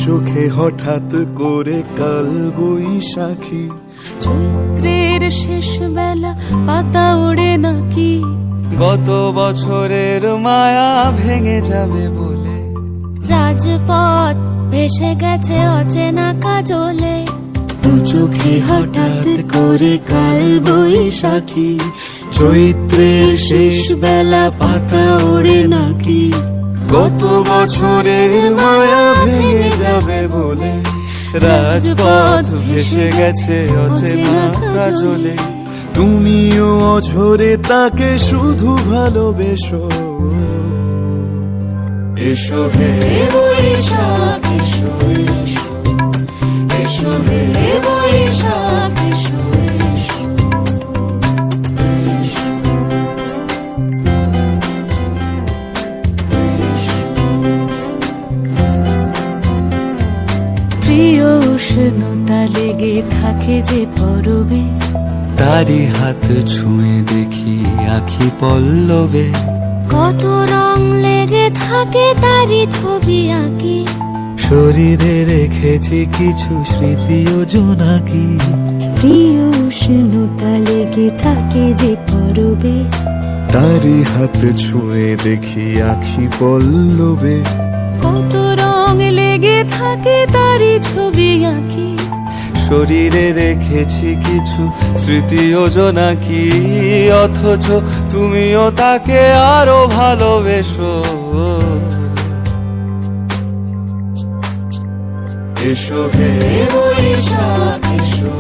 চোখে হঠাৎ করে কাল বৈশাখী, চৈত্রের শেষ বেলা পাতা ওড়ে নাকি, গত বছরের মায়া ভেঙে যাবে বলে, রাজপথ ভেসে গেছে অচেনা কাজলে, দু চোখে হঠাৎ করে কাল বৈশাখী, চৈত্রের শেষ বেলা পাতা ওড়ে নাকি, গত বছরের মায়া ভেঙে যাবে বলে, রাজপথ ভেসে গেছে অচেনা কাজলে। তুমিও অঝরে তাকে শুধু ভালোবেসো। এসো হে বৈশাখ এসো, এসো এসো হে বৈশাখ এসো, এসো এসো। প্রিয় উষ্ণতা লেগে থাকে যে পরবে, তারি হাত ছুঁয়ে দেখি আখি পল্লবে, কত রং লেগে থাকে তারই ছবি আঁকি, শরীরে রেখেছি কিছু স্মৃতি ও জোনাকি, প্রিয় উষ্ণতা লেগে থাকে যে পরবে, তারি হাত ছুঁয়ে দেখি আখি পল্লবে, কত রং লেগে থাকে তারই ছবি আঁকি, শরীরে রেখেছি কিছু স্মৃতি ও জোনাকি, অথচ তুমিও তাকে আরো ভালোবেসো। এসো হে বৈশাখ এসো।